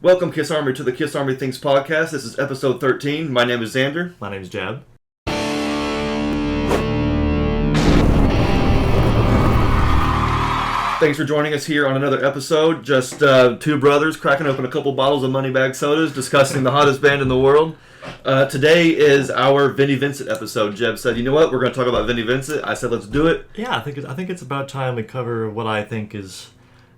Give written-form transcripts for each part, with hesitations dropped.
Welcome, Kiss Army, to the Kiss Army Things podcast. This is episode 13. My name is Xander. My name is Jeb. Thanks for joining us here on another episode. Just two brothers cracking open a couple bottles of Moneybag sodas, discussing the hottest band in the world. Today is our Vinnie Vincent episode. Jeb said, you know what, we're going to talk about Vinnie Vincent. I said, let's do it. Yeah, I think it's about time we cover what I think is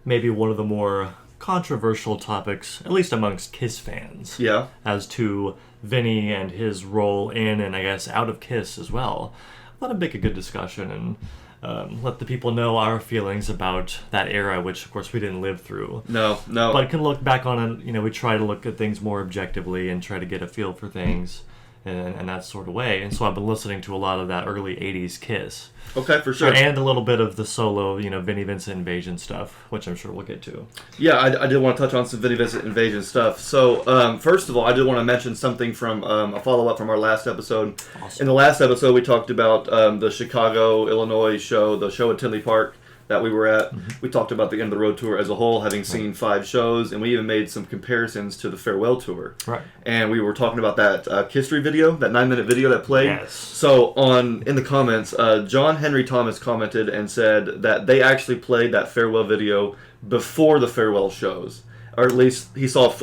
maybe one of the more controversial topics, at least amongst Kiss fans. Yeah. As to Vinnie and his role in and I guess out of Kiss as well. I thought I'd make a good discussion and let the people know our feelings about that era, which of course we didn't live through. No. But can look back on it, we try to look at things more objectively and try to get a feel for things and that sort of way. And so I've been listening to a lot of that early 80s Kiss. Okay, for sure. And a little bit of the solo, Vinnie Vincent Invasion stuff, which I'm sure we'll get to. Yeah, I did want to touch on some Vinnie Vincent Invasion stuff. So, first of all, I did want to mention something from a follow-up from our last episode. Awesome. In the last episode, we talked about the Chicago, Illinois show, the show at Tinley Park that we were at. Mm-hmm. We talked about the End of the Road tour as a whole, having seen 5 shows, and we even made some comparisons to the Farewell tour. Right. And we were talking about that history video, that 9-minute video that played. Yes. So in the comments, John Henry Thomas commented and said that they actually played that Farewell video before the Farewell shows, or at least he says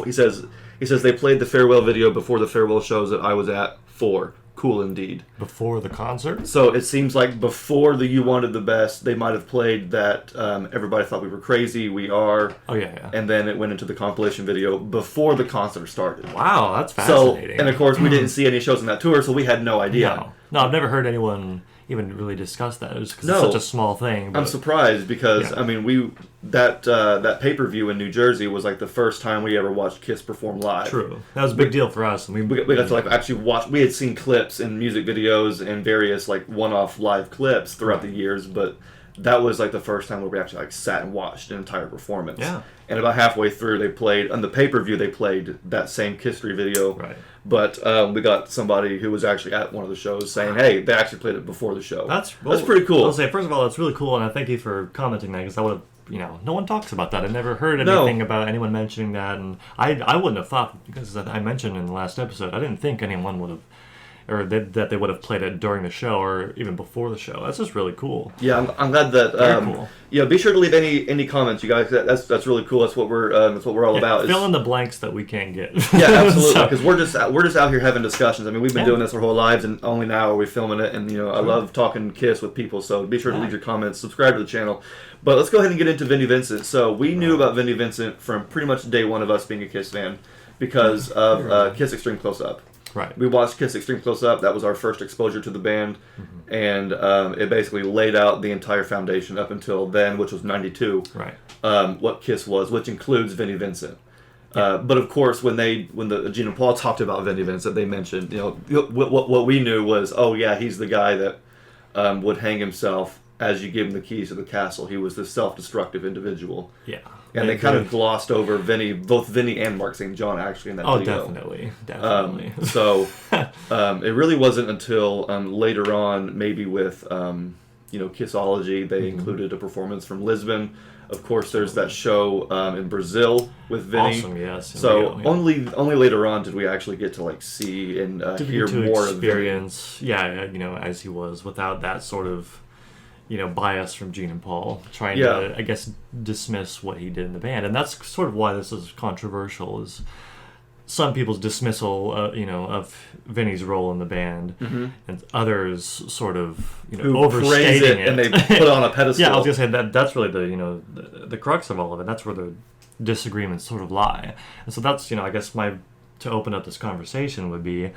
they played the Farewell video before the Farewell shows that I was at for. Cool indeed. Before the concert? So it seems like before the You Wanted the Best, they might have played that Everybody Thought We Were Crazy, We Are. Oh, yeah. And then it went into the compilation video before the concert started. Wow, that's fascinating. So, and of course, we didn't see any shows on that tour, so we had no idea. No, I've never heard anyone even really discuss that. It's because it's such a small thing. But I'm surprised because, that pay-per-view in New Jersey was like the first time we ever watched Kiss perform live. True. That was a big deal for us. And we got to actually watch. We had seen clips and music videos and various one-off live clips throughout the years, but that was the first time where we actually sat and watched an entire performance. Yeah. And about halfway through, they played on the pay-per-view. They played that same history video. Right. But we got somebody who was actually at one of the shows saying, "Hey, they actually played it before the show." That's pretty cool. I'll say, first of all, that's really cool, and I thank you for commenting that because I would have, no one talks about that. I never heard anything about anyone mentioning that, and I wouldn't have thought, because I mentioned in the last episode, I didn't think anyone would have, or that they would have played it during the show or even before the show. That's just really cool. Yeah, I'm glad that. Very cool. Yeah, be sure to leave any comments, you guys. That's really cool. That's what we're all about. Fill in the blanks that we can't get. Yeah, absolutely. Because we're just out here having discussions. I mean, we've been doing this our whole lives, and only now are we filming it. And I love talking Kiss with people. So be sure to leave your comments, subscribe to the channel. But let's go ahead and get into Vinnie Vincent. So we knew about Vinnie Vincent from pretty much day one of us being a Kiss fan because of Kiss Extreme Close Up. Right. We watched Kiss Extreme Close Up. That was our first exposure to the band. Mm-hmm. And it basically laid out the entire foundation up until then, which was 92. Right. What Kiss was, which includes Vinnie Vincent. Yeah. But of course, when Gene and Paul talked about Vinnie Vincent, they mentioned, what we knew was, oh yeah, he's the guy that would hang himself as you give him the keys to the castle. He was this self-destructive individual. Yeah. And they kind of glossed over both Vinnie and Mark St. John actually in that video. Definitely. So it really wasn't until later on, maybe with Kissology, they included a performance from Lisbon. Of course, there's that show in Brazil with Vinnie. Awesome, yes. So only later on did we actually get to see and hear more of Vinnie. Yeah, as he was without that sort of bias from Gene and Paul, trying to, I guess, dismiss what he did in the band. And that's sort of why this is controversial, is some people's dismissal, of Vinnie's role in the band, and others sort of, overstating it. And they put it on a pedestal. Yeah, I was going to say, that's really the crux of all of it. That's where the disagreements sort of lie. And so that's, I guess to open up this conversation would be,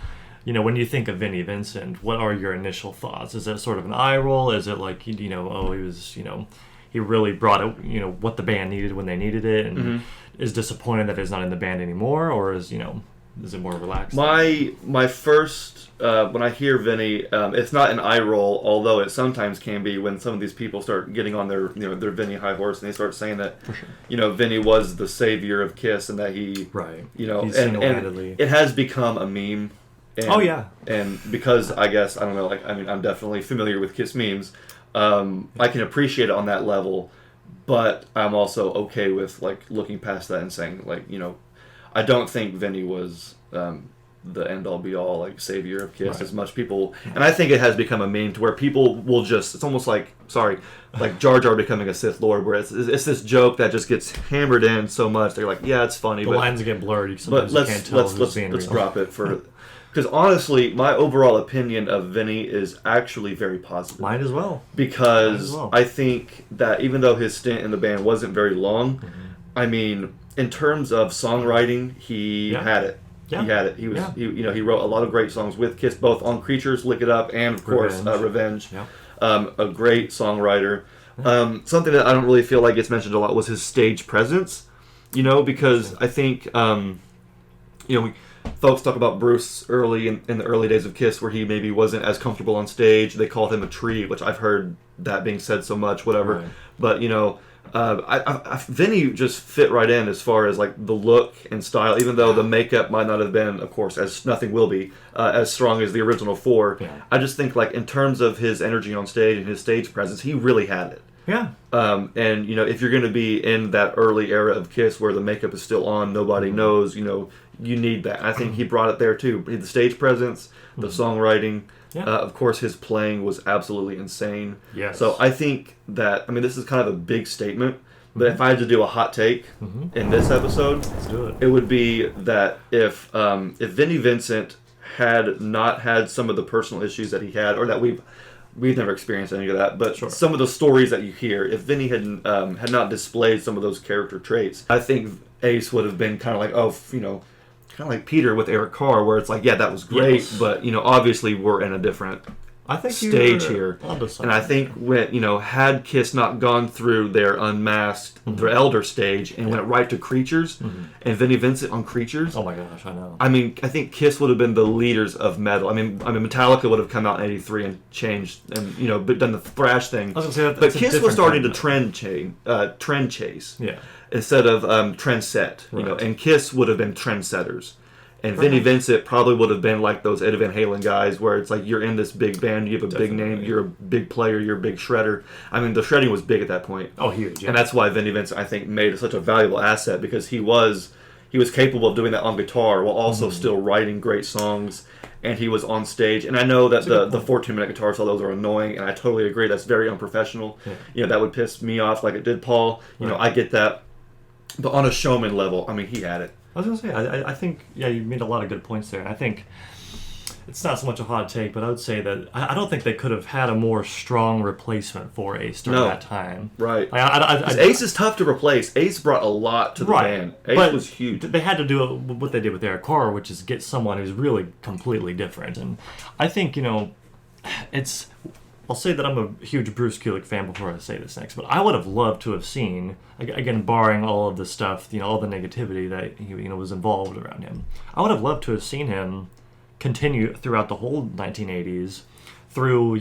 when you think of Vinnie Vincent, what are your initial thoughts? Is it sort of an eye roll? Is it like, he was, he really brought it, what the band needed when they needed it, and is disappointed that he's not in the band anymore? Or is it more relaxed? My first, when I hear Vinnie, it's not an eye roll, although it sometimes can be when some of these people start getting on their Vinnie high horse and they start saying that, Vinnie was the savior of Kiss and that he, right, and it has become a meme. And, And because I guess, I don't know, I'm definitely familiar with Kiss memes. I can appreciate it on that level, but I'm also okay with looking past that and saying I don't think Vinnie was the end all be all like savior of Kiss as much people, and I think it has become a meme to where people will just, it's almost like Jar Jar becoming a Sith Lord, where it's this joke that just gets hammered in so much they're like, yeah, it's funny, the but lines get blurred, but let's drop it for, because honestly my overall opinion of Vinnie is actually very positive. Mine as well, because I think that even though his stint in the band wasn't very long, I mean, in terms of songwriting, he had it. Yeah. He had it. He was, he wrote a lot of great songs with Kiss, both on Creatures, Lick It Up, and of course Revenge. Yeah. A great songwriter. Something that I don't really feel like gets mentioned a lot was his stage presence. Because I think, folks talk about Bruce early in the early days of Kiss, where he maybe wasn't as comfortable on stage. They called him a tree, which I've heard that being said so much, whatever. Right. But Vinnie just fit right in as far as like the look and style, even though the makeup might not have been, of course, as nothing will be, as strong as the original four. Yeah. I just think like in terms of his energy on stage and his stage presence, he really had it. Yeah. And if you're going to be in that early era of Kiss where the makeup is still on, nobody knows, you need that. I think he brought it there too. The stage presence, the songwriting. Yeah. Of course, his playing was absolutely insane. Yes. So I think that, this is kind of a big statement, but if I had to do a hot take in this episode, let's do it. It would be that if Vinnie Vincent had not had some of the personal issues that he had, or that we've never experienced any of that, but some of the stories that you hear, if Vinnie had not displayed some of those character traits, I think Ace would have been kind of like, kind of like Peter with Eric Carr, where it's like, yeah, that was great, but obviously we're in a different stage here. And I think when had Kiss not gone through their Unmasked, their Elder stage, and went right to Creatures, and Vinnie Vincent on Creatures. Oh my gosh, I know. I think Kiss would have been the leaders of metal. Metallica would have come out in '83 and changed, and but done the thrash thing. I was gonna say but Kiss was starting to trend chase. Yeah. Instead of trend set, and Kiss would have been trendsetters. And Vinnie Vincent probably would have been like those Eddie Van Halen guys, where it's like you're in this big band, you have a big name, you're a big player, you're a big shredder. The shredding was big at that point. Oh, huge. Yeah. And that's why Vinnie Vincent, I think, made such a valuable asset, because he was capable of doing that on guitar while also still writing great songs, and he was on stage. And I know that the 14-minute guitar solos are annoying, and I totally agree. That's very unprofessional. Yeah. That would piss me off like it did Paul. I get that. But on a showman level, he had it. I was going to say, I think, you made a lot of good points there. And I think it's not so much a hot take, but I would say that I don't think they could have had a more strong replacement for Ace during that time. Right. Ace is tough to replace. Ace brought a lot to the band. Ace was huge. They had to do what they did with Eric Carr, which is get someone who's really completely different. And I think, it's... I'll say that I'm a huge Bruce Kulick fan before I say this next, but I would have loved to have seen, again, barring all of the stuff, all the negativity that was involved around him. I would have loved to have seen him continue throughout the whole 1980s, through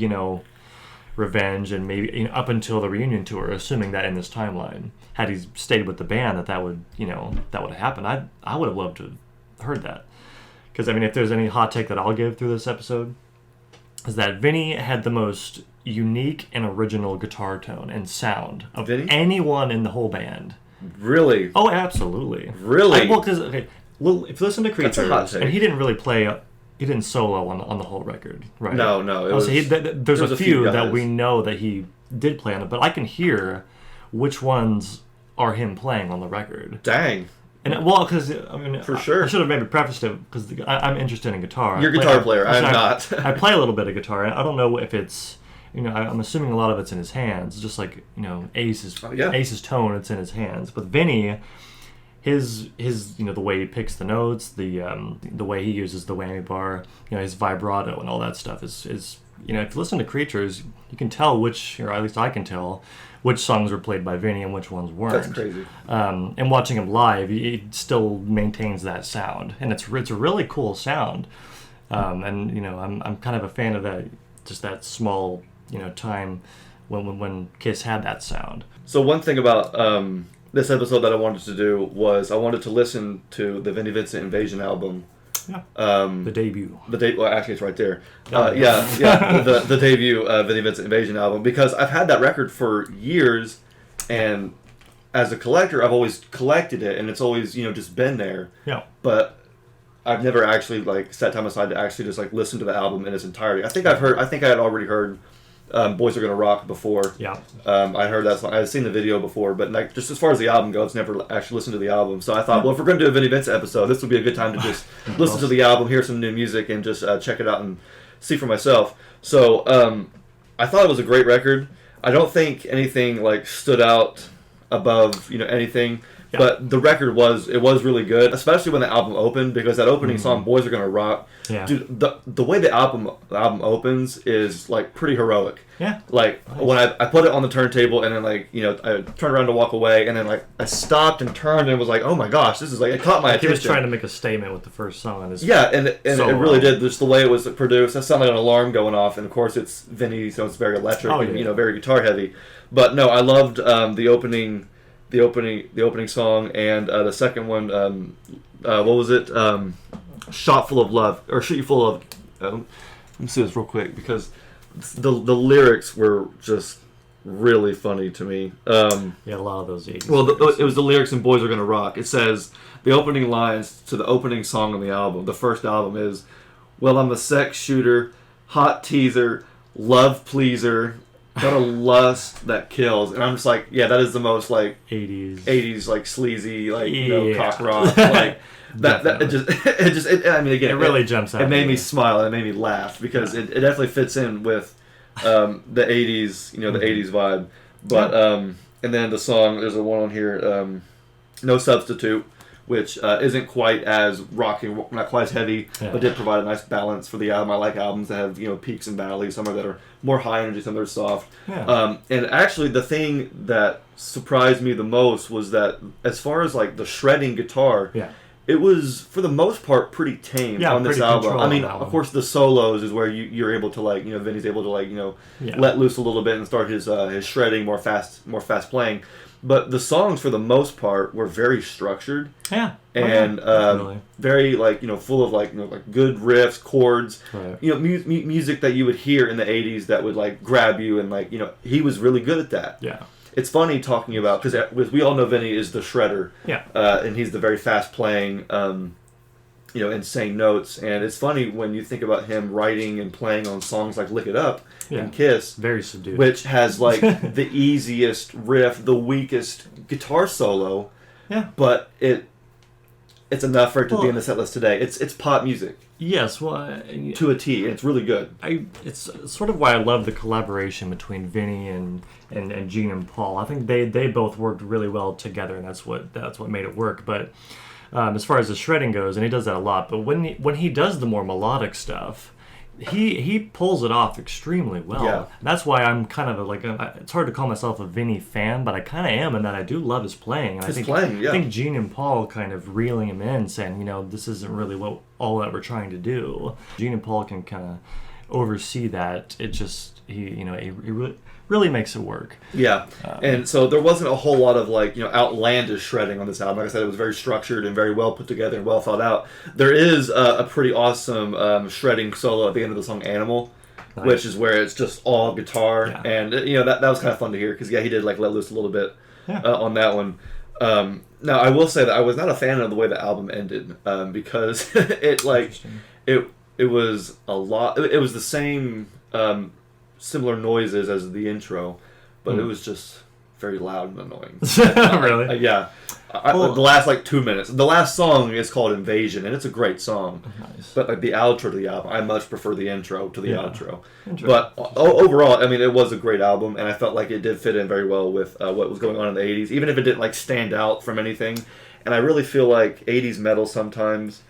Revenge, and maybe up until the reunion tour, assuming that in this timeline, had he stayed with the band, that would have happened. I would have loved to have heard that, because if there's any hot take that I'll give through this episode, is that Vinnie had the most unique and original guitar tone and sound of anyone in the whole band. Really? Oh, absolutely. Really? Because if you listen to Creatures, and he didn't really play, he didn't solo on the whole record, right? No. There's a few that we know that he did play on it, but I can hear which ones are him playing on the record. Dang. And because for sure, I should have maybe prefaced it, because I'm interested in guitar. You're a guitar player. I'm not. I play a little bit of guitar. I don't know if it's I'm assuming a lot of it's in his hands, just like Ace's tone. It's in his hands. But Vinnie, his the way he picks the notes, the way he uses the whammy bar, his vibrato and all that stuff is if you listen to Creatures, you can tell which, or at least I can tell, which songs were played by Vinnie and which ones weren't. That's crazy. And watching him live, he still maintains that sound, and it's a really cool sound. And I'm kind of a fan of that, just that small time when Kiss had that sound. So one thing about this episode that I wanted to do was I wanted to listen to the Vinnie Vincent Invasion album. Yeah. The debut. Well, actually, it's right there. The debut Vinnie Vincent Invasion album, because I've had that record for years, and as a collector, I've always collected it, and it's always, just been there. Yeah. But I've never actually, like, set time aside to actually just, like, listen to the album in its entirety. I think I had already heard Boys Are Gonna Rock before. Yeah. I heard that song. I've seen the video before, but, like, just as far as the album goes, never actually listened to the album. So I thought, well, if we're going to do a Vinnie Vincent episode, this would be a good time to just listen to the album, hear some new music, and just check it out and see for myself. So I thought it was a great record. I don't think anything, like, stood out above, anything. Yeah. But the record was really good, especially when the album opened, because that opening song, "Boys Are Gonna Rock," dude, the way the album opens is, like, pretty heroic. Yeah. Like, when I put it on the turntable, and then, like, I turned around to walk away, and then, like, I stopped and turned and was like, oh my gosh, this is, like, it caught my attention. He was trying to make a statement with the first song. And it really did. Just the way it was produced, that sounded like an alarm going off, and of course it's Vinnie, so it's very electric and very guitar heavy. But no, I loved the opening song, and the second one, what was it? Shot Full of Love, or Shoot You Full of. Let me see this real quick, because the lyrics were just really funny to me. A lot of those 80s. Well, it was the lyrics in Boys Are Gonna Rock. It says, the opening lines to the opening song on the album, the first album, is, well, I'm a sex shooter, hot teaser, love pleaser, got a lust that kills. And I'm just like, yeah, that is the most, like, 80s like, sleazy, like, cock rock, like, it really jumps out. It made me smile, and it made me laugh, because it definitely fits in with the 80s, the 80s vibe. But and then the song, there's a one on here, No Substitute, which isn't quite as rocking, not quite as heavy, but did provide a nice balance for the album. I like albums that have, peaks and valleys, some that are more high energy, some that are soft. And actually, the thing that surprised me the most was that, as far as, like, the shredding guitar, it was, for the most part, pretty tame on this album. I mean, of course, the solos is where you're able to, like, Vinny's able to, like, let loose a little bit and start his shredding, more fast playing. But the songs, for the most part, were very structured. Yeah. And very, like, full of, like, like, good riffs, chords. Right. Music that you would hear in the 80s that would, like, grab you, and, like, he was really good at that. Yeah. It's funny talking about, because we all know Vinny is the shredder. Yeah. And he's the very fast playing, insane notes. And it's funny when you think about him writing and playing on songs like Lick It Up and Kiss. Very subdued. Which has, like, the easiest riff, the weakest guitar solo. Yeah. But it's enough for it to be in the set list today. It's pop music. Yes, well, to a T, and it's really good. It's sort of why I love the collaboration between Vinny and Gene and Paul. I think they both worked really well together, and that's what made it work. But as far as the shredding goes, and he does that a lot. But when he does the more melodic stuff, he pulls it off extremely well. Yeah. That's why I'm kind of it's hard to call myself a Vinny fan, but I kind of am in that I do love his playing. And I think Gene and Paul kind of reeling him in, saying, this isn't really all that we're trying to do. Gene and Paul can kind of oversee that. It just he really makes it work. Yeah, and so there wasn't a whole lot of, like, outlandish shredding on this album. Like I said, it was very structured and very well put together and well thought out. There is a pretty awesome shredding solo at the end of the song "Animal," which is where it's just all guitar, and that was kind of fun to hear, because he did, like, let loose a little bit on that one. Now I will say that I was not a fan of the way the album ended, because it was a lot. It was the same. Similar noises as the intro, but it was just very loud and annoying. Really? The last, like, 2 minutes. The last song is called "Invasion," and it's a great song. Nice. But, like, the outro to the album, I much prefer the intro to the outro. But overall, I mean, it was a great album, and I felt like it did fit in very well with what was going on in the 80s, even if it didn't, like, stand out from anything. And I really feel like 80s metal sometimes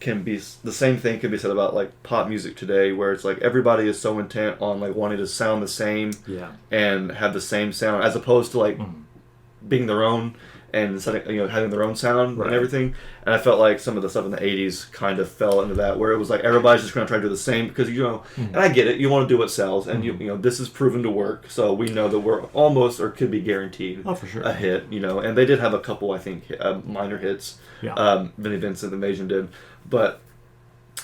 can be the same thing can be said about, like, pop music today, where it's like everybody is so intent on, like, wanting to sound the same and have the same sound, as opposed to, like, being their own and having their own sound and everything. And I felt like some of the stuff in the 80s kind of fell into that, where it was like everybody's just going to try to do the same, because and I get it, you want to do what sells, and this is proven to work, so we know that we're almost, or could be guaranteed, for sure, a hit. And they did have a couple, I think, minor hits. Vinnie Vincent, Invasion did. But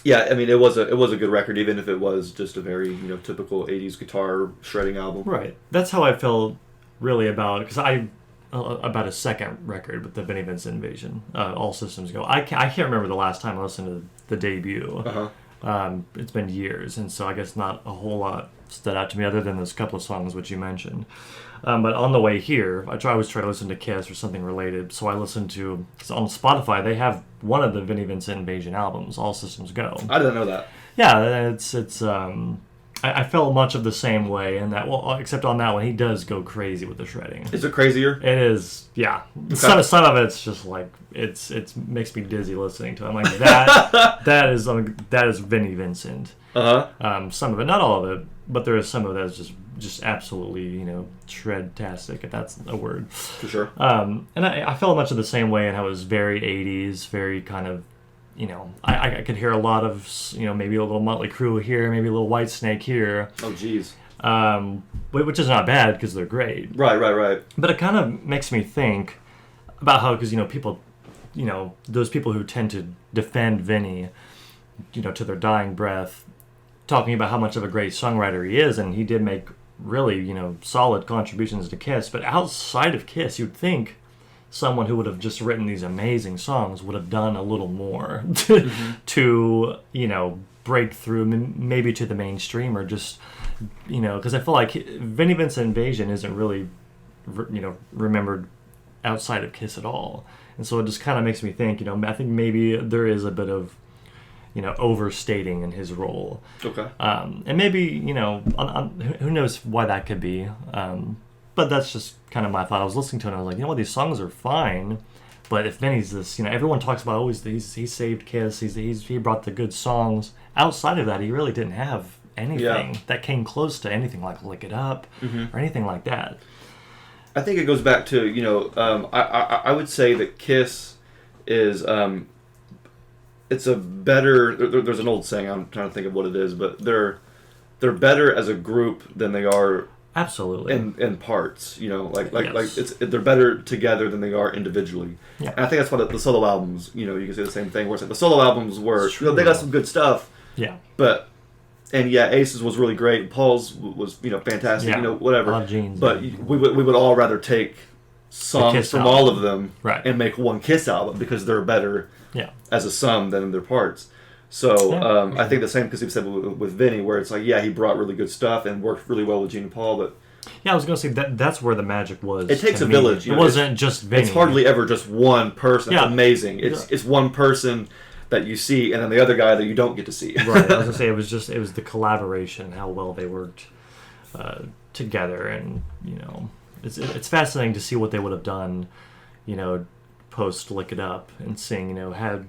yeah, I mean, it was a good record, even if it was just a very typical 80s guitar shredding album. Right. That's how I felt really about it, because about his second record with the Vinnie Vincent Invasion, All Systems Go. I can't remember the last time I listened to the debut. It's been years, and so I guess not a whole lot stood out to me other than those couple of songs which you mentioned. But on the way here, I always try to listen to Kiss or something related. So I listened to, on Spotify, they have one of the Vinnie Vincent Invasion albums, All Systems Go. I didn't know that. Yeah, it's I felt much of the same way in that, well, except on that one, he does go crazy with the shredding. Is it crazier? It is, yeah. Okay. Some of it's just like, it makes me dizzy listening to it. I'm like, that is Vinnie Vincent. Some of it, not all of it, but there is some of it that's just absolutely, shred-tastic, if that's a word. For sure. And I felt much of the same way in how it was very 80s, very kind of, I could hear a lot of, maybe a little Motley Crue here, maybe a little Whitesnake here. Oh, geez. Which is not bad because they're great. Right. But it kind of makes me think about how, because, people, those people who tend to defend Vinnie, to their dying breath, talking about how much of a great songwriter he is, and he did make really, solid contributions to Kiss. But outside of Kiss, you'd think someone who would have just written these amazing songs would have done a little more to, break through maybe to the mainstream, or just, because I feel like Vinnie Vincent Invasion isn't really, remembered outside of Kiss at all. And so it just kind of makes me think, I think maybe there is a bit of, overstating in his role. Okay. And maybe, who knows why that could be. But that's just kind of my thought. I was listening to it and I was like, these songs are fine, but if Vinny's this, everyone talks about always he saved Kiss, he brought the good songs. Outside of that, he really didn't have anything that came close to anything like Lick It Up or anything like that. I think it goes back to, I would say that Kiss is, it's a better, there's an old saying, I'm trying to think of what it is, but they're better as a group than they are absolutely in parts, like yes. they're better together than they are individually. Yeah. And I think that's why the solo albums, you can say the same thing, where it's like the solo albums were, they got some good stuff. Yeah. But Ace's was really great. Paul's was fantastic. Yeah. Whatever. I love Gene's, but we would all rather take songs from all of them and make one Kiss album because they're better as a sum than their parts. So I think the same because he said with Vinny, where it's like, he brought really good stuff and worked really well with Gene and Paul, but I was going to say that's where the magic was. It takes a village. It wasn't just Vinny. It's hardly ever just one person. It's amazing. It's one person that you see, and then the other guy that you don't get to see. Right. I was going to say it was the collaboration, how well they worked together, and it's fascinating to see what they would have done, post Lick It Up and seeing, had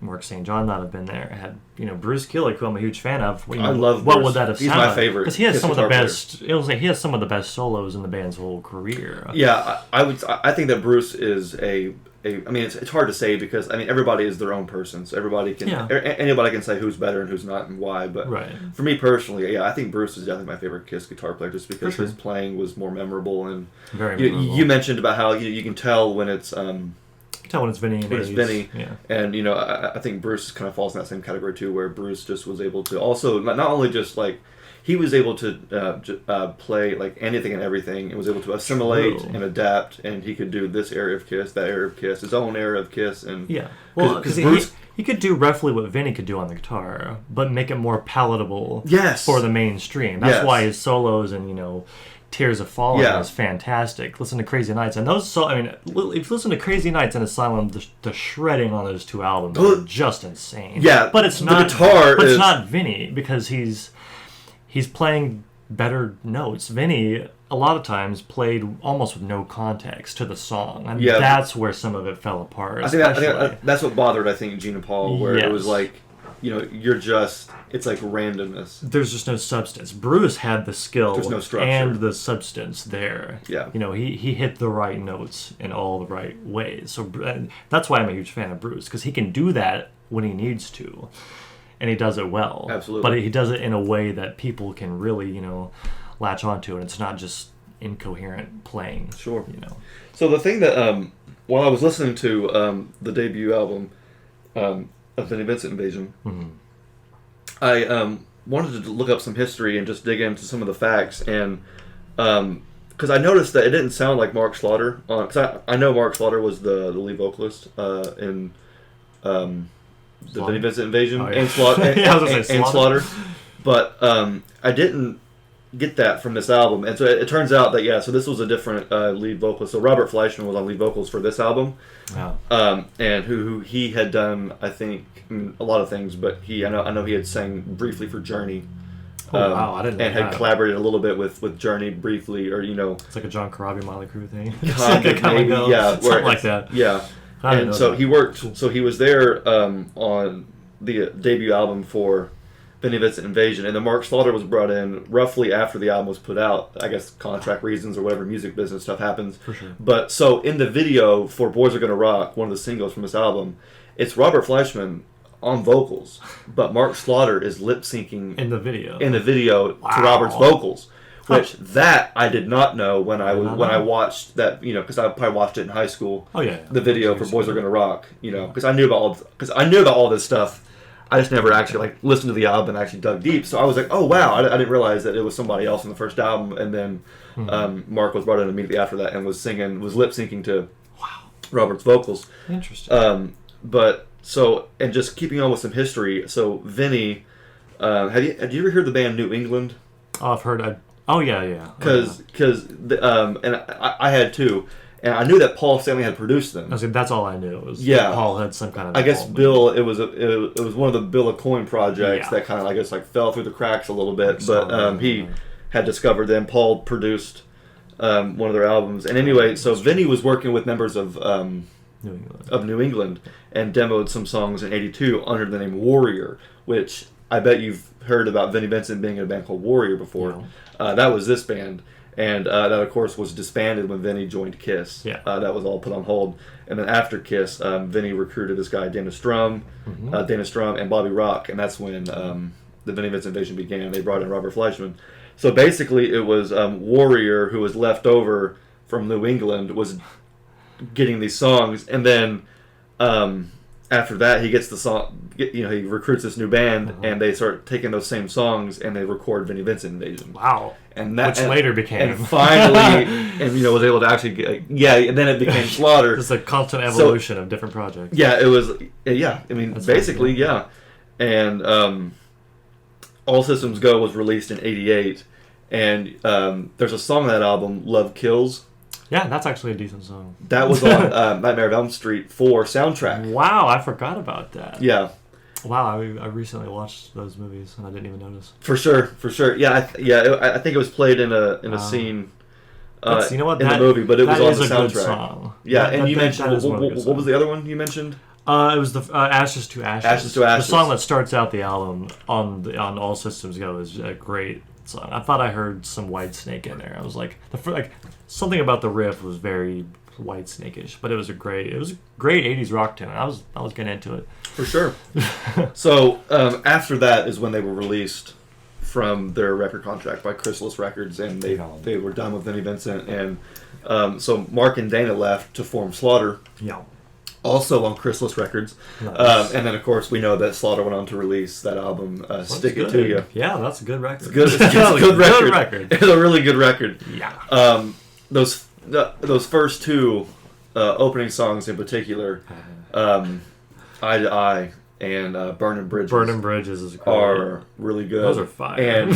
Mark St. John not have been there, had Bruce Kulick, who I'm a huge fan of. I love what Bruce. would that have He's sounded my favorite. Because he has Kiss some of the guitar best. It was like he has some of the best solos in the band's whole career. Yeah, I think that Bruce is I mean, it's hard to say because everybody is their own person, so everybody can anybody can say who's better and who's not and why. But for me personally, I think Bruce is definitely my favorite Kiss guitar player, just because his playing was more memorable and very memorable. You mentioned about how you can tell when it's tell when it's Vinny and Vinny. And I think Bruce kind of falls in that same category too, where Bruce just was able to also not only just like he was able to play like anything and everything, and was able to assimilate and adapt, and he could do this area of Kiss, that area of Kiss, his own area of Kiss, and because he could do roughly what Vinny could do on the guitar, but make it more palatable for the mainstream. That's why his solos and Tears of Falling is fantastic. Listen to Crazy Nights, and those. If you listen to Crazy Nights and Asylum, the shredding on those two albums are just insane. Yeah, but it's not. It's not Vinny because he's playing better notes. Vinny a lot of times played almost with no context to the song, and that's where some of it fell apart. I think that's what bothered Gene and Paul, where it was like, it's like randomness. There's just no substance. Bruce had the skill There's no structure. And the substance there. Yeah. He hit the right notes in all the right ways. So that's why I'm a huge fan of Bruce, because he can do that when he needs to, and he does it well. Absolutely. But he does it in a way that people can really, latch onto, and it's not just incoherent playing. Sure. So the thing that while I was listening to the debut album of Vinnie Vincent Invasion, I wanted to look up some history and just dig into some of the facts, and because I noticed that it didn't sound like Mark Slaughter. Because I know Mark Slaughter was the lead vocalist in the Vinnie Vincent Invasion and Slaughter. And Slaughter. But I didn't get that from this album. And so it turns out that, so this was a different lead vocalist. So Robert Fleischman was on lead vocals for this album. Wow. And who he had done, I think, a lot of things, but I know he had sang briefly for Journey. Wow, I didn't know and that. had collaborated a little bit with Journey briefly, or it's like a John Corabi Motley Crue thing. Maybe, something like that. Yeah, and so he worked. So he was there on the debut album for Vinnie Vincent Invasion, and then Mark Slaughter was brought in roughly after the album was put out. I guess contract reasons or whatever, music business stuff happens. For sure. But so in the video for "Boys Are Gonna Rock," one of the singles from this album, it's Robert Fleischman on vocals, but Mark Slaughter is lip syncing in the video to Robert's vocals, which that I did not know when I watched that, because I probably watched it in high school. Oh yeah. The video for "Boys Are Gonna Rock," because I knew about all this stuff. I just never actually listened to the album and actually dug deep. So I was like, oh wow, I didn't realize that it was somebody else on the first album, and then Mark was brought in immediately after that and was lip syncing to Robert's vocals. Interesting. So, and just keeping on with some history, so Vinnie, have you ever heard the band New England? Oh, I've heard. Oh yeah. Because and I had too, and I knew that Paul Stanley had produced them. That's all I knew. Was that Paul had some kind of. I guess Bill. It was one of the Bill Aucoin projects that kind of fell through the cracks a little bit, but he had discovered them. Paul produced one of their albums, and anyway, so Vinnie was working with members of New England and demoed some songs in '82 under the name Warrior, which I bet you've heard about Vinnie Vincent being in a band called Warrior before. That was this band, and that of course was disbanded when Vinnie joined Kiss. That was all put on hold, and then after Kiss, Vinnie recruited this guy Dana Strum and Bobby Rock, and that's when the Vinnie Vincent Invasion began. They brought in Robert Fleischman. So basically, it was Warrior, who was left over from New England, was getting these songs, and then after that he gets the song, he recruits this new band, and they start taking those same songs and they record Vinnie Vincent Invasion. Wow. And that later became, and finally was able to actually get, and then it became Slaughter. It's a constant evolution of different projects. It was basically and All Systems Go was released in '88, and there's a song on that album, Love Kills. Yeah, that's actually a decent song. That was on Nightmare on Elm Street 4 soundtrack. Wow, I forgot about that. Yeah. Wow, I recently watched those movies and I didn't even notice. For sure. I think it was played in a scene you know what, in the movie, but it was on the soundtrack. Good song. Yeah, and you mentioned what was the other one you mentioned? It was the Ashes to Ashes. Ashes to Ashes. The song that starts out the album on All Systems Go is a great song. I thought I heard some Whitesnake in there. I was like, something about the riff was very Whitesnake-ish, but it was a great 80s rock tune. I was getting into it for sure. So after that is when they were released from their record contract by Chrysalis Records, and they were done with Vinnie Vincent, and so Mark and Dana left to form Slaughter. Yeah. Also on Chrysalis Records. Nice. And then, of course, we know that Slaughter went on to release that album, Stick It To You. Yeah, that's a good record. It's a good record. It's a really good record. Yeah. Those first two opening songs in particular, Eye to Eye and Burning Bridges. Burning Bridges is great. Are really good. Those are fire. And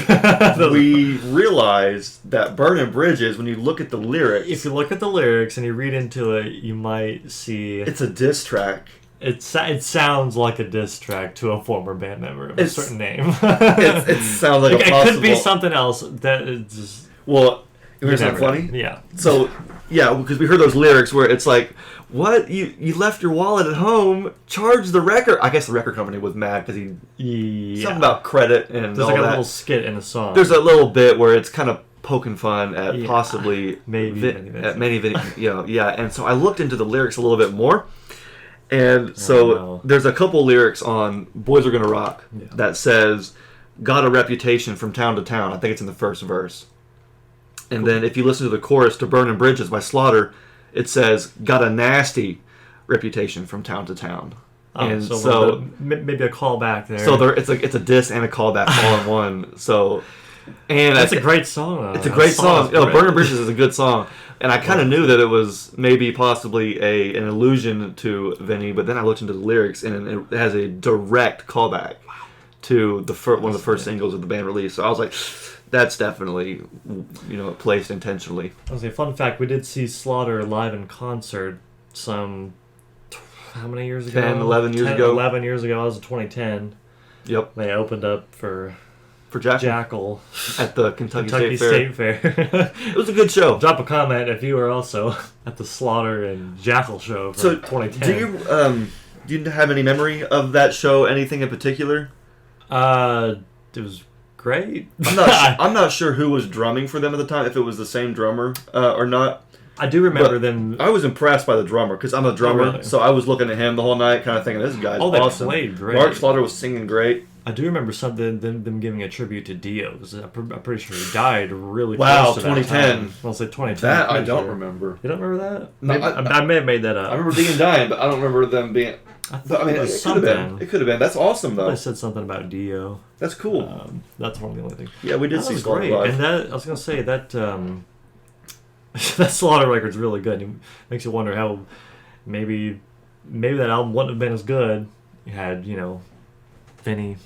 we realized that Burning Bridges, when you look at the lyrics... If you look at the lyrics and you read into it, you might see... It's a diss track. It sounds like a diss track to a former band member of a certain name. It sounds like a possible... It could be something else that is just... Well, you hear something funny? Yeah. So, because we heard those lyrics where it's like, what? You left your wallet at home, charge the record. I guess the record company was mad because something about credit and there's all a that. Little skit in the song. There's a little bit where it's kind of poking fun at possibly maybe and so I looked into the lyrics a little bit more, and so there's a couple lyrics on Boys Are Gonna Rock that says, got a reputation from town to town. I think it's in the first verse. And then if you listen to the chorus to Burning Bridges by Slaughter, it says, got a nasty reputation from town to town. And so maybe a callback there. So it's a diss and a callback all in one. So And That's a great song. It's a great song. Great. Burning Bridges is a good song. And I kind of knew that it was maybe possibly an allusion to Vinny, but then I looked into the lyrics, and it has a direct callback to one of the first singles of the band released. So I was like, that's definitely, placed intentionally. I was a fun fact. We did see Slaughter live in concert how many years ago? 11 years ago. 11 years ago. That was in 2010. Yep. They opened up for Jackal at the Kentucky State Fair. It was a good show. Drop a comment if you were also at the Slaughter and Jackal show for 2010. Do you have any memory of that show? Anything in particular? It was great. I'm not sure who was drumming for them at the time. If it was the same drummer or not. I do remember them. I was impressed by the drummer because I'm a drummer, really? So I was looking at him the whole night, kind of thinking, "This guy's awesome." They played great. Mark Slaughter was singing great. I do remember them giving a tribute to Dio. I'm pretty sure he died really wow, close to 2010. I'll say 2010. That I don't remember. You don't remember that? No, I may have made that up. I remember Dean dying, but I don't remember them being. I mean, it could have been. It could have been. That's awesome, though. I said something about Dio. That's cool. That's one of the only things. Yeah, we did see Slaughter great. live. And I was gonna say that that Slaughter record's really good. It makes you wonder how maybe that album wouldn't have been as good. You had Vinny.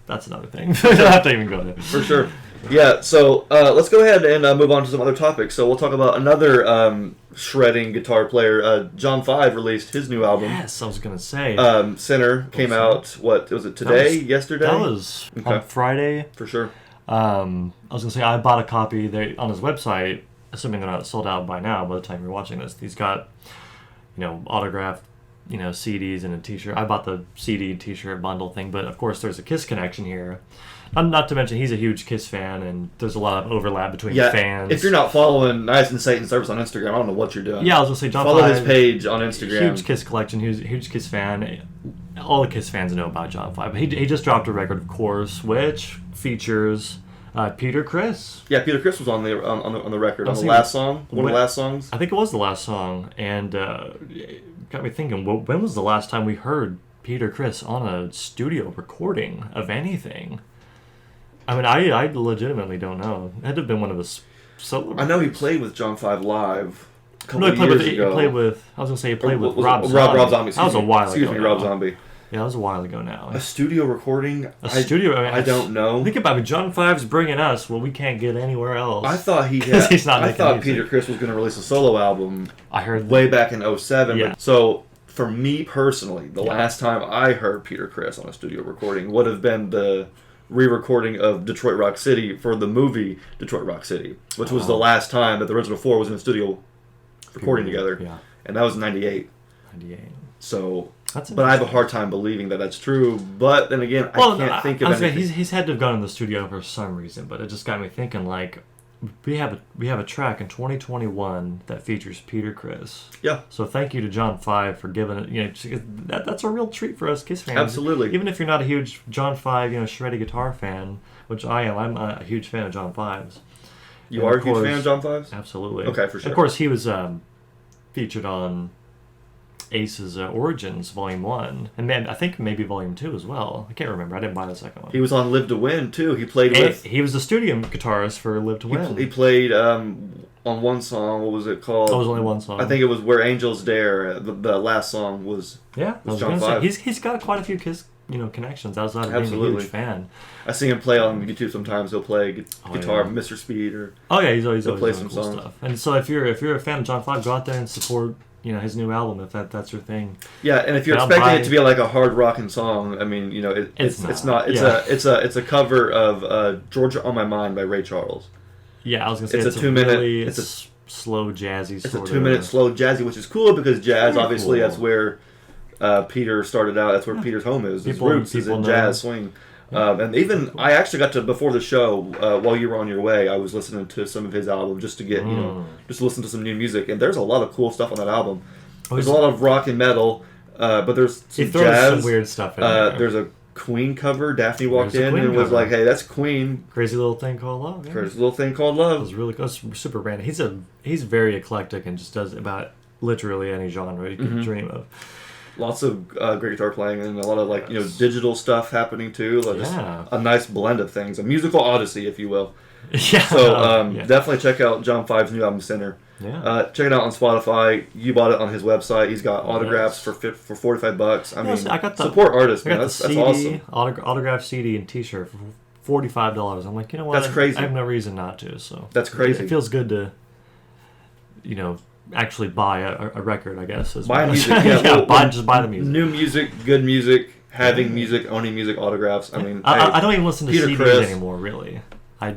That's another thing. I don't have to even go there. For sure. Yeah, so let's go ahead and move on to some other topics. So we'll talk about another shredding guitar player. John 5 released his new album. Yes, I was going to say. Sinner came out, what, was it today, yesterday? That was on Friday. For sure. I was going to say, I bought a copy there on his website, assuming they're not sold out by now by the time you're watching this. He's got, autographed CDs and a T-shirt. I bought the CD T-shirt bundle thing, but of course there's a Kiss connection here. Not to mention he's a huge Kiss fan, and there's a lot of overlap between fans. If you're not following Nice and Satan Service on Instagram, I don't know what you're doing. Yeah, I was gonna say John. Follow his page on Instagram. Huge Kiss collection. Huge Kiss fan. All the Kiss fans know about John 5. He just dropped a record, of course, which features Peter Criss. Yeah, Peter Criss was on the record on the last song. One of the last songs. I think it was the last song, and got me thinking. When was the last time we heard Peter Criss on a studio recording of anything? I mean, I legitimately don't know. It had to have been one of his solo. I know he played with John 5 live a couple he played years with, ago. He played with. I was gonna say he played with Rob Zombie. Zombie. That was a while ago. Excuse me, Rob Zombie. Yeah, that was a while ago now. A studio recording? Studio? I don't know. Think about it. John 5's bringing us what we can't get anywhere else. I thought he's not I thought music. Peter Criss was going to release a solo album. I heard way back in 2007. Yeah. So for me personally, the last time I heard Peter Criss on a studio recording would have been the re-recording of Detroit Rock City for the movie Detroit Rock City, which was the last time that the original four was in a studio recording together. Yeah. And that was in 98. 98. So, but I have a hard time believing that that's true. But then again, I can't think of anything. He's had to have gone in the studio for some reason, but it just got me thinking, like, we have a track in 2021 that features Peter Criss. Yeah. So thank you to John 5 for giving it. That's a real treat for us Kiss fans. Absolutely. Even if you're not a huge John 5, shreddy guitar fan, which I am. I'm a huge fan of John 5's. You are a huge fan of John 5's? Absolutely. Okay, for sure. Of course, he was featured on Ace's Origins Volume 1, and I think maybe Volume 2 as well. I can't remember. I didn't buy the second one. He was on Live to Win, too. He played with... He was the studio guitarist for Live to Win. He played on one song. What was it called? Oh, it was only one song. I think it was Where Angels Dare. The last song was John 5. He's got quite a few Kiss connections outside of being a huge fan. I see him play on YouTube sometimes. He'll play guitar, Mr. Speed, or he's always play some some cool songs. stuff. And so if you're a fan of John 5, go out there and support his new album if that's your thing. Yeah, and if you're expecting it to be like a hard rocking song, I mean, it's not. It's a cover of Georgia on My Mind by Ray Charles. Yeah, I was gonna say it's a 2-minute. Really, it's slow jazzy. It's a 2-minute slow jazzy, which is cool because jazz, obviously, that's where Peter started out. That's where Peter's home is. His roots is in jazz swing. And even I actually got to, before the show, while you were on your way, I was listening to some of his album just to get just listen to some new music. And there's a lot of cool stuff on that album. There's a lot of rock and metal, but there's some jazz. Some weird stuff in there. There's a Queen cover. Daphne walked in and was like, "Hey, that's Queen." Crazy Little Thing Called Love. Yeah. Crazy Little Thing Called Love. It was really cool. Super random. He's very eclectic and just does about literally any genre you can dream of. Lots of great guitar playing and a lot of digital stuff happening too. Like just a nice blend of things, a musical odyssey, if you will. Yeah. So definitely check out John 5's new album, Sinner. Yeah. Check it out on Spotify. You bought it on his website. He's got autographs for $45. I mean, I got the, support artists. I got man. the CD, that's awesome. Autographed CD and T-shirt for $45. I'm like, you know what? That's crazy. I have no reason not to. So that's crazy. It feels good to, actually buy a record. I guess. Buy music. Just buy the music. New music, good music, having music, owning music, autographs. I mean, I don't even listen to CDs Chris. anymore, really. I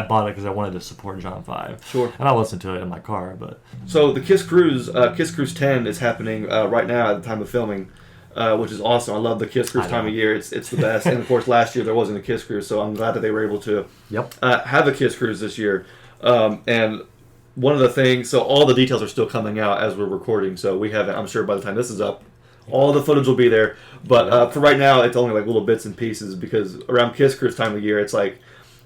bought it because I wanted to support John 5. Sure. And I listen to it in my car, but... So the Kiss Cruise 10 is happening right now at the time of filming, which is awesome. I love the Kiss Cruise time of year. It's the best. And of course, last year there wasn't a Kiss Cruise, so I'm glad that they were able to have a Kiss Cruise this year. And one of the things, so all the details are still coming out as we're recording, so we haven't, I'm sure by the time this is up, all the footage will be there. But for right now, it's only like little bits and pieces because around Kiss Cruise time of year, it's like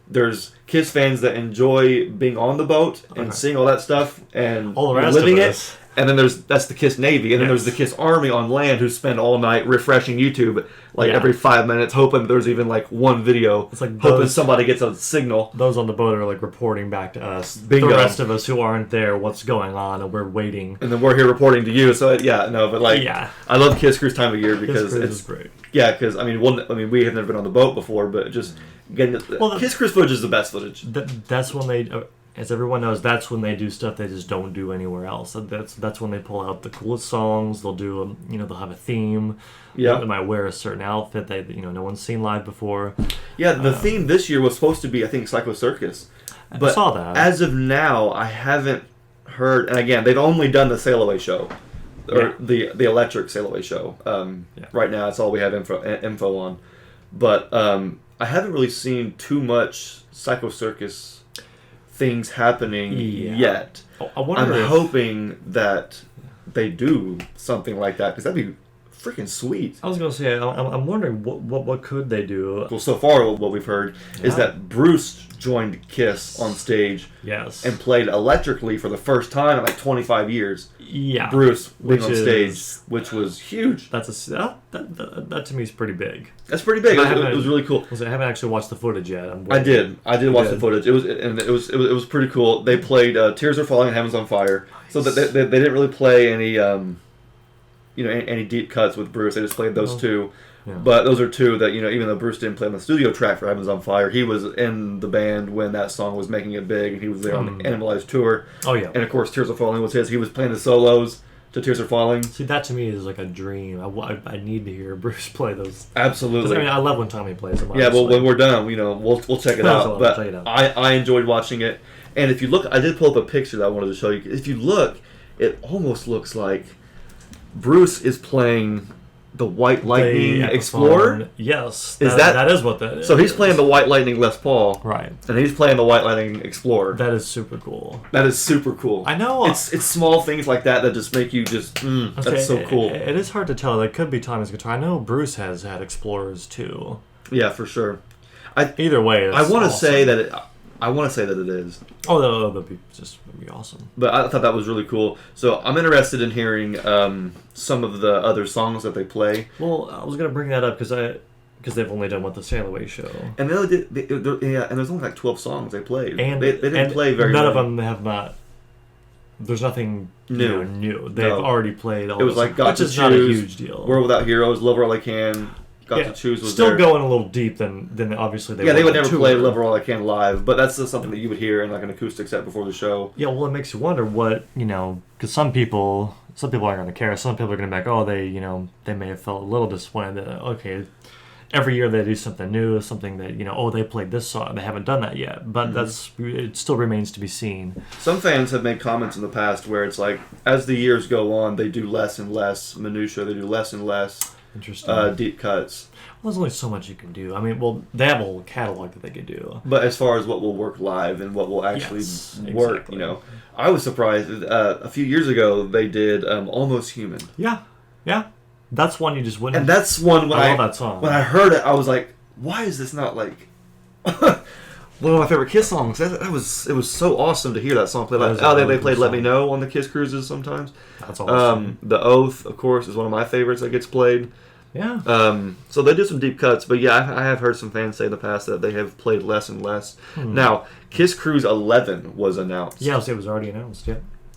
there's Kiss fans that enjoy being on the boat and seeing all that stuff and all the rest living of it. And then that's the Kiss Navy, and then there's the Kiss Army on land who spend all night refreshing YouTube every 5 minutes, hoping there's even one video. It's like hoping somebody gets a signal. Those on the boat are reporting back to us. Bingo. The rest of us who aren't there, what's going on, and we're waiting. And then we're here reporting to you. So I love Kiss Cruise time of year because it's great. Yeah, because we have never been on the boat before, but just getting Kiss Cruise footage is the best footage. That's when they. As everyone knows, that's when they do stuff they just don't do anywhere else. That's when they pull out the coolest songs. They'll do they'll have a theme. Yeah, they might wear a certain outfit that no one's seen live before. Yeah, the theme this year was supposed to be, I think, Psycho Circus. But I saw that. As of now, I haven't heard. And again, they've only done the Sail Away show, or the electric Sail Away show. Right now, that's all we have info on. But I haven't really seen too much Psycho Circus things happening yet. I'm hoping that they do something like that because that'd be freaking sweet. I was gonna say I'm wondering what could they do. Well, so far what we've heard is that Bruce joined Kiss on stage. Yes. And played electrically for the first time in 25 years. Yeah. Bruce being on stage, which was huge. That to me is pretty big. That's pretty big. It was really cool. I haven't actually watched the footage yet. I did watch the footage. It was pretty cool. They played Tears Are Falling and Heaven's on Fire. So that they didn't really play any any deep cuts with Bruce. They just played those two. Yeah. But those are two that, even though Bruce didn't play on the studio track for Heaven's on Fire, he was in the band when that song was making it big, and he was there on the Animalized tour. Oh, yeah. And, of course, Tears Are Falling was his. He was playing the solos to Tears Are Falling. See, that to me is like a dream. I need to hear Bruce play those. Absolutely. I love when Tommy plays them. Yeah, well, when we're done, we'll check it out. But I enjoyed watching it. And if you look, I did pull up a picture that I wanted to show you. If you look, it almost looks like Bruce is playing the White Lightning Explorer. Yes, that is what that is. So he's playing the White Lightning Les Paul, right? And he's playing the White Lightning Explorer. That is super cool. That is super cool. I know. It's small things like that just make you just. That's so cool. It is hard to tell. That could be Tommy's guitar. I know Bruce has had Explorers too. Yeah, for sure. Either way, I want to say that it. I want to say that it is. Oh, that'd be awesome. But I thought that was really cool. So I'm interested in hearing some of the other songs that they play. Well, I was gonna bring that up because they've only done the Sail Away show. And and there's only 12 songs they played. And they didn't play very. None of them have not. There's nothing new. They've already played all. It was like Got to Choose, not a huge deal. World Without Heroes, Love Her All I Can. Got to Choose was still there. Going a little deep than obviously they. Yeah, they would never play Love Her All I Can live, but that's just something that you would hear in an acoustic set before the show. Yeah, well, it makes you wonder what because some people aren't going to care. Some people are going to be like, oh, they may have felt a little disappointed that every year they do something new, something that they played this song, they haven't done that yet, but it still remains to be seen. Some fans have made comments in the past where it's like as the years go on, they do less and less minutia, they do less and less. Interesting. Deep cuts. Well, there's only so much you can do. I mean, well, they have a whole catalog that they could do. But as far as what will work live and what will actually work, I was surprised. A few years ago, they did Almost Human. Yeah. That's one you just wouldn't. And that's one when I love that song. When I heard it, I was like, why is this not like... one of my favorite Kiss songs. It was so awesome to hear that song play. They played "Let Me Know" on the Kiss cruises sometimes. That's awesome. The Oath, of course, is one of my favorites that gets played. Yeah. So they do some deep cuts, but yeah, I have heard some fans say in the past that they have played less and less. Now, Kiss Cruise 11 was announced. Yeah, it was already announced. Yeah.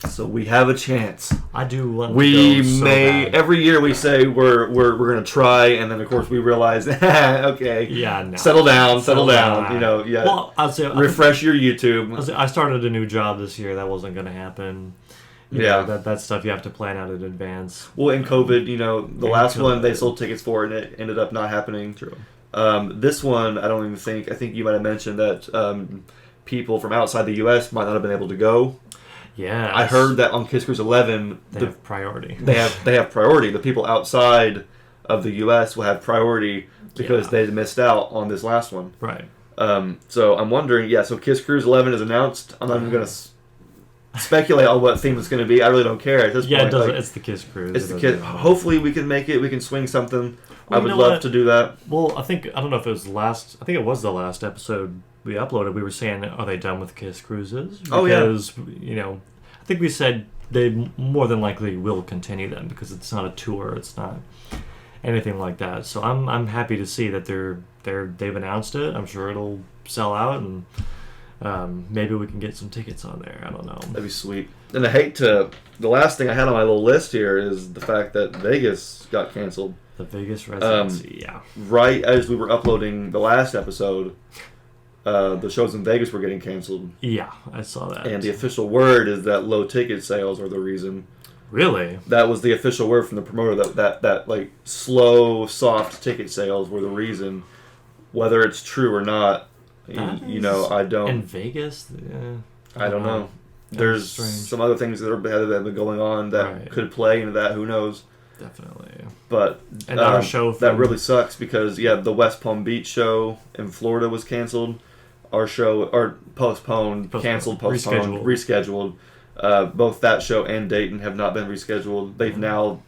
So we have a chance. I do want to We go so may bad. every year we say we're going to try, and then of course we realize, okay, Yeah, no. settle down. You know, yeah. Well, I'll say refresh your YouTube. I started a new job this year. That wasn't going to happen. You know, that stuff you have to plan out in advance. Well, in COVID, you know, the last one they sold tickets for, and it ended up not happening. True. This one, I don't even think. I think you might have mentioned that people from outside the U.S. might not have been able to go. Yeah, I heard that on Kiss Cruise 11, they have priority. They have priority. The people outside of the U.S. will have priority because they missed out on this last one. Right. So I'm wondering. Yeah. So Kiss Cruise 11 is announced. I'm not even going to speculate on what theme it's going to be. I really don't care at this point. Yeah, it does. It's the Kiss Cruise. It's the Kiss. Hopefully we can make it. We can swing something. Well, I would love to do that. Well, I don't know if it was I think it was the last episode we uploaded. We were saying, are they done with Kiss Cruises? Because, you know, I think we said they more than likely will continue them because it's not a tour. It's not anything like that. So I'm happy to see that they've announced it. I'm sure it'll sell out, and maybe we can get some tickets on there. I don't know. That'd be sweet. And the last thing I had on my little list here is the fact that Vegas got canceled. The Vegas residency, yeah. Right as we were uploading the last episode, the shows in Vegas were getting canceled. Yeah, I saw that. And the official word is that low ticket sales are the reason. Really? That was the official word from the promoter, that like slow, soft ticket sales were the reason. Whether it's true or not, you know, I don't. In Vegas? I don't know. There's some other things that have been going on that could play into that. Who knows? Definitely. But and our show that really sucks because the West Palm Beach show in Florida was canceled. Our show rescheduled. Both that show and Dayton have not been rescheduled. They've now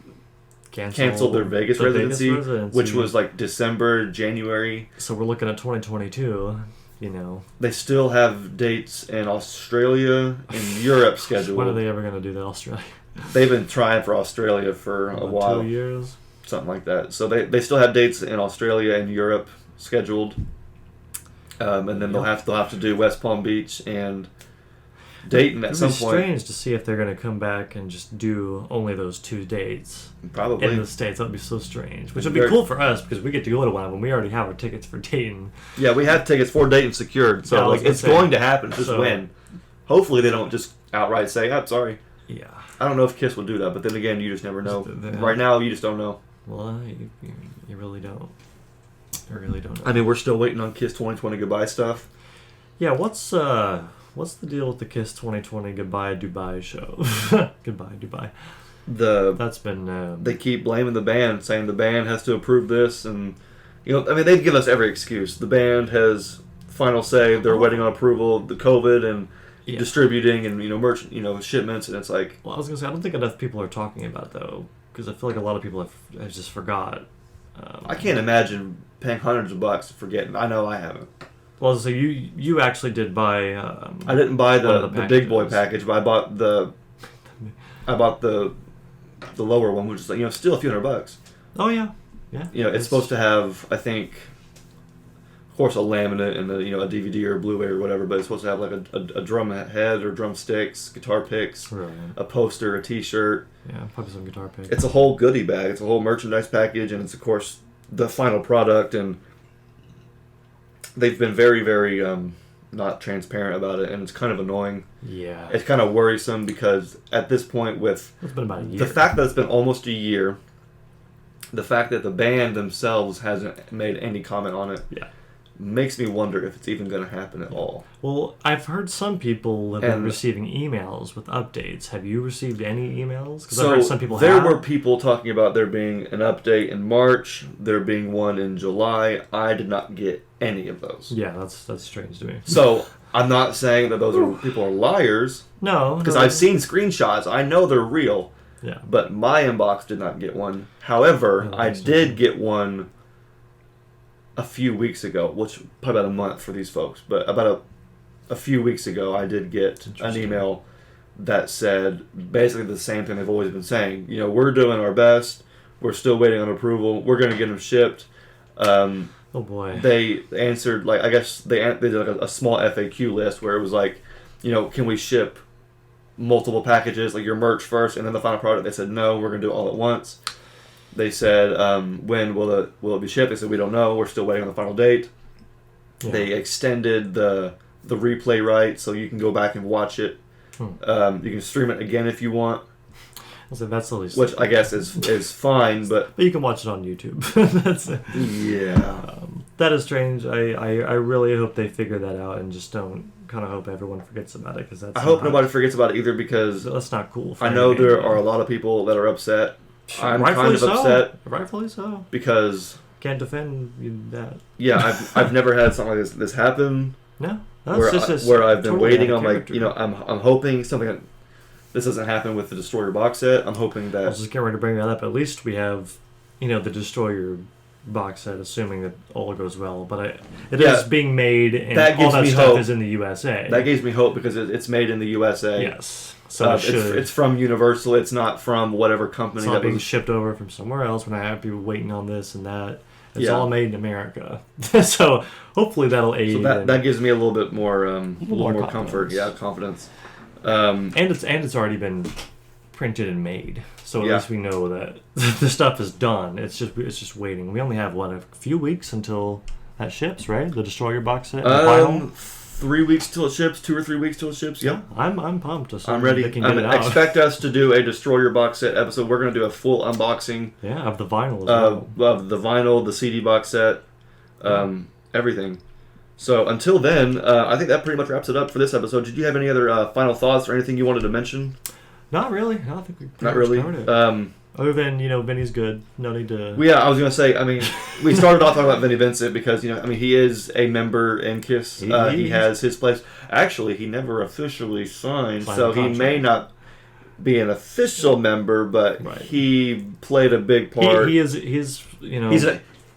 canceled their Vegas residency, which was like December, January. So we're looking at 2022. You know, they still have dates in Australia and Europe scheduled. When are they ever going to do that, Australia? They've been trying for Australia for a while. 2 years? Something like that. So they still have dates in Australia and Europe scheduled. And then they'll have to do West Palm Beach and Dayton at some point. It'd be strange to see if they're going to come back and just do only those 2 dates. Probably. In the States. That would be so strange. Which would be cool for us because we get to go to one of them. We already have our tickets for Dayton. Yeah, we have tickets for Dayton secured. So it's going to happen. Just when. Hopefully they don't just outright say, I'm sorry. Yeah. I don't know if Kiss will do that, but then again, you just never know. Right now, you just don't know. Well, you really don't. You really don't know. I mean, we're still waiting on Kiss 2020 Goodbye stuff. Yeah, what's the deal with the Kiss 2020 Goodbye Dubai show? Goodbye Dubai. That's been... they keep blaming the band, saying the band has to approve this, and they've given us every excuse. The band has final say. They're waiting on approval. The COVID and distributing and merchant shipments, and it's like. Well, I was gonna say I don't think enough people are talking about it, though, because I feel like a lot of people have just forgot. I can't imagine paying hundreds of bucks for getting. I know I haven't. Well, so you actually did buy. I didn't buy the big boy package, but I bought the lower one, which is still a few $100. Oh yeah. It's supposed to have, I think, of course, a laminate and a DVD or a Blu-ray or whatever, but it's supposed to have like a drum head or drumsticks, guitar picks, a poster, a T-shirt. Yeah, probably some guitar picks. It's a whole goodie bag. It's a whole merchandise package, and it's of course the final product. And they've been very, very not transparent about it, and it's kind of annoying. Yeah, it's kind of worrisome because at this point, with it's been about a year. The fact that it's been almost a year, the fact that the band themselves hasn't made any comment on it, makes me wonder if it's even going to happen at all. Well, I've heard some people have been receiving emails with updates. Have you received any emails? Because I've heard some people there were people talking about there being an update in March, there being one in July. I did not get any of those. Yeah, that's strange to me. So I'm not saying that those people are liars. No. Because I've seen screenshots. I know they're real. Yeah. But my inbox did not get one. However, I did get one a few weeks ago, which probably about a month for these folks, but about a few weeks ago, I did get an email that said basically the same thing they've always been saying. You know, we're doing our best. We're still waiting on approval. We're going to get them shipped. Oh boy. They answered, like, I guess they did like a small FAQ list where it was like, you know, can we ship multiple packages, like your merch first and then the final product? They said no, we're going to do it all at once. They said, when will it be shipped? They said we don't know. We're still waiting on the final date. Yeah. They extended the replay right so you can go back and watch it. You can stream it again if you want. So that's the least. Which I guess is fine, but you can watch it on YouTube. That's it. Yeah. That is strange. I really hope they figure that out and just don't kind of hope everyone forgets about it, because that's. I hope nobody forgets about it either, because that's not cool. I know there are a lot of people that are upset. I'm kind of upset. Rightfully so. Because can't defend that. Yeah, I've never had something like this happen. No. Where I've been waiting on, like, you know, I'm hoping something. This doesn't happen with the Destroyer box set. I'm hoping that. I was just getting ready to bring that up. At least we have, you know, the Destroyer box set, assuming that all goes well. But it is being made, and all that stuff is in the USA. That gives me hope, because it's made in the USA. Yes. So it's from Universal. It's not from whatever company. It's not being shipped over from somewhere else. When I have people waiting on this and that. It's all made in America. So hopefully that'll aid. So that gives me a little bit more, more comfort. Yeah, confidence. And it's already been printed and made, so at least we know that the stuff is done. It's just waiting. We only have a few weeks until that ships, right? The Destroyer box set. 3 weeks till it ships. 2 or 3 weeks till it ships. Yeah, I'm pumped. I'm ready. Expect us to do a Destroyer box set episode. We're going to do a full unboxing. Yeah, of the vinyl as well. Of the vinyl, the CD box set, everything. So until then, I think that pretty much wraps it up for this episode. Did you have any other final thoughts or anything you wanted to mention? Not really. I don't think we covered it. Other than, you know, Vinny's good. No need to. Well, yeah, I was going to say, I mean, we started off talking about Vinnie Vincent because, you know, I mean, he is a member in KISS. He has his place. Actually, he never officially signed, so he may not be an official member, but he played a big part. He's you know.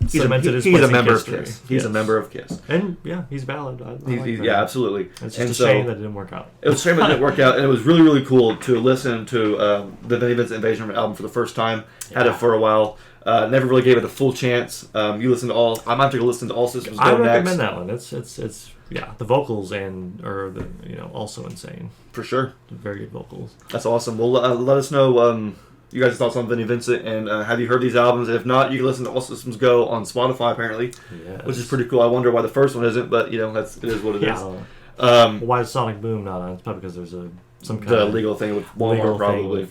He's a member of KISS. He's a member of KISS. And, yeah, he's valid. I like that. Yeah, absolutely. It's just a shame that it didn't work out. It was a shame that it didn't work out, and it was really, really cool to listen to the Vinnie Vincent Invasion album for the first time. Had it for a while. Never really gave it a full chance. You listen to all... I might take a listen to All Systems Go next. I recommend that one. It's the vocals are also insane. For sure. Very good vocals. That's awesome. Well, let us know... you guys' thoughts on Vinnie Vincent, and have you heard these albums? If not, you can listen to All Systems Go on Spotify, apparently, which is pretty cool. I wonder why the first one isn't, but, you know, it is what it is. Why is Sonic Boom not on? It's probably because there's some kind of legal thing with Walmart, probably.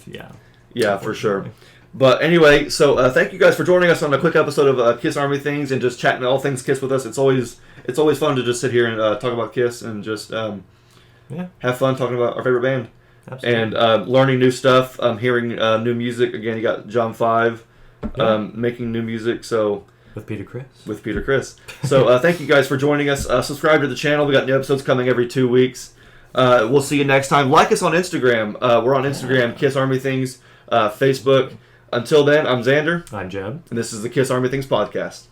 Yeah, for sure. But anyway, so thank you guys for joining us on a quick episode of KISS Army Things and just chatting all things KISS with us. It's always fun to just sit here and talk about KISS and just have fun talking about our favorite band. Absolutely. And learning new stuff, hearing new music. Again, you got John 5 making new music. So with Peter Criss. So thank you guys for joining us. Subscribe to the channel. We got new episodes coming every 2 weeks. We'll see you next time. Like us on Instagram. We're on Instagram, KISS Army Things, Facebook. Until then, I'm Xander. I'm Jeb. And this is the KISS Army Things podcast.